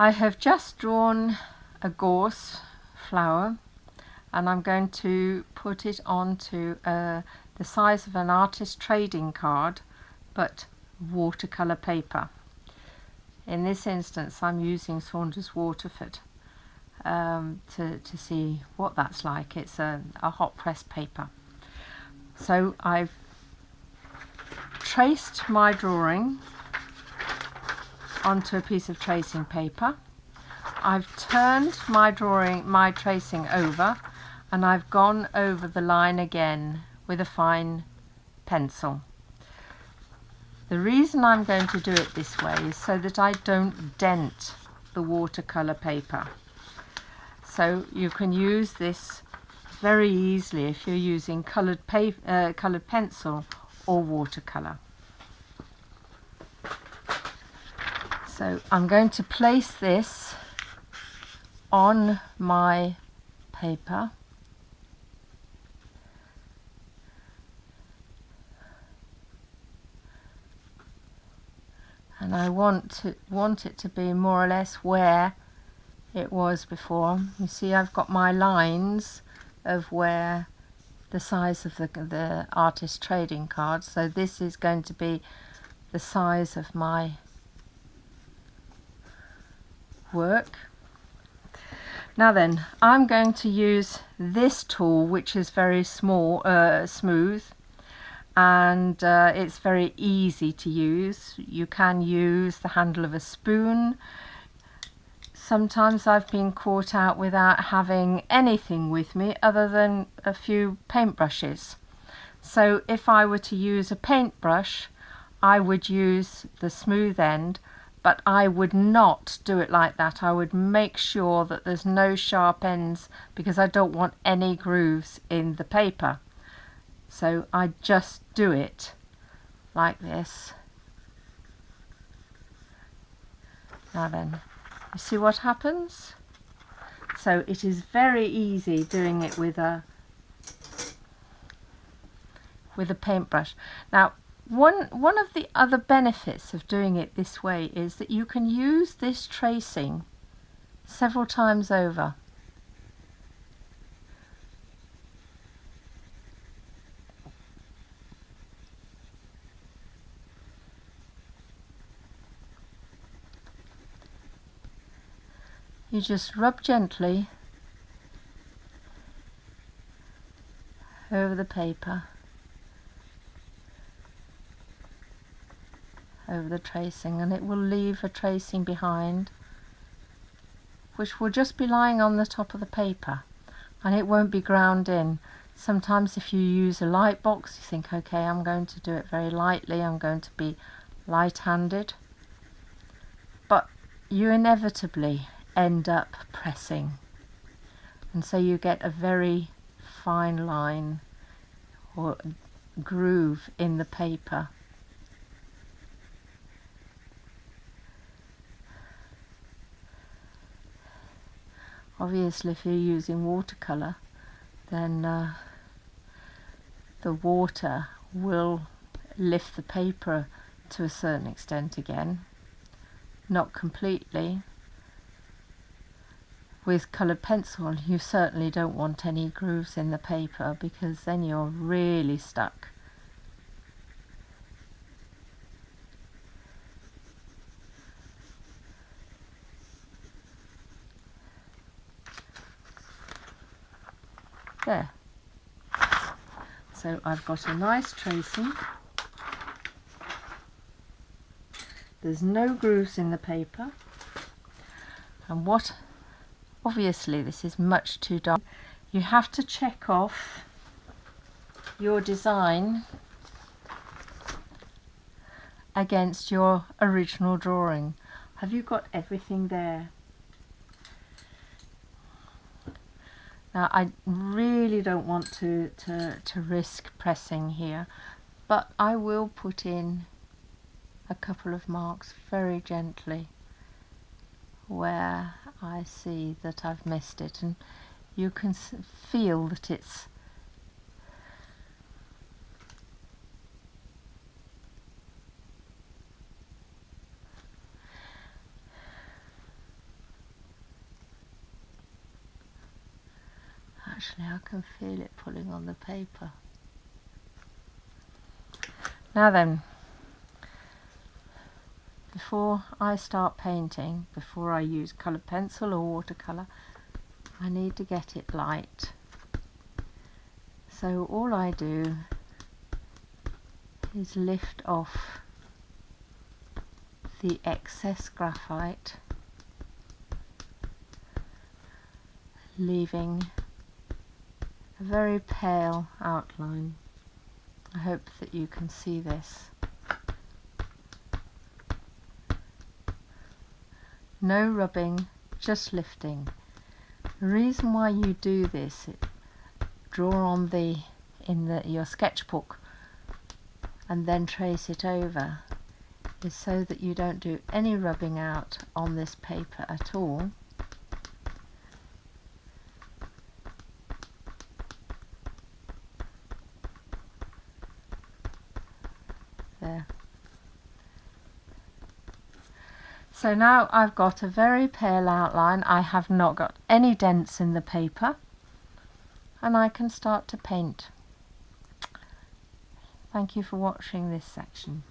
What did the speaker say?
I have just drawn a gorse flower, and I'm going to put it onto the size of an artist trading card, but watercolour paper. In this instance I'm using Saunders Waterford to see what that's like. It's a hot press paper. So I've traced my drawing onto a piece of tracing paper. I've turned my tracing over, and I've gone over the line again with a fine pencil. The reason I'm going to do it this way is so that I don't dent the watercolour paper. So you can use this very easily if you're using coloured pencil or watercolour. So I'm going to place this on my paper, and I want it to be more or less where it was before. You see, I've got my lines of where the size of the artist trading card, so this is going to be the size of my work. Now then, I'm going to use this tool, which is very smooth, and it's very easy to use. You can use the handle of a spoon. Sometimes I've been caught out without having anything with me other than a few paintbrushes. So if I were to use a paintbrush, I would use the smooth end, but I would not do it like that. I would make sure that there's no sharp ends, because I don't want any grooves in the paper. So I just do it like this. Now then, you see what happens? So it is very easy doing it with a paintbrush. Now, one of the other benefits of doing it this way is that you can use this tracing several times over. You just rub gently over the paper, over the tracing, and it will leave a tracing behind which will just be lying on the top of the paper, and it won't be ground in. Sometimes if you use a light box, you think, okay, I'm going to do it very lightly, I'm going to be light-handed, but you inevitably end up pressing, and so you get a very fine line or groove in the paper. Obviously, if you're using watercolour, then the water will lift the paper to a certain extent again, not completely. With coloured pencil, you certainly don't want any grooves in the paper, because then you're really stuck. There. So I've got a nice tracing. There's no grooves in the paper, and obviously this is much too dark. You have to check off your design against your original drawing. Have you got everything there? Now, I really don't want to risk pressing here, but I will put in a couple of marks very gently where I see that I've missed it, and you can feel that it's Actually, I can feel it pulling on the paper. Now then, before I start painting, before I use coloured pencil or watercolour, I need to get it light. So all I do is lift off the excess graphite, leaving a very pale outline. I hope that you can see this. No rubbing, just lifting. The reason why you do this, draw on your sketchbook and then trace it over, is so that you don't do any rubbing out on this paper at all. There. So now I've got a very pale outline. I have not got any dents in the paper, and I can start to paint. Thank you for watching this section.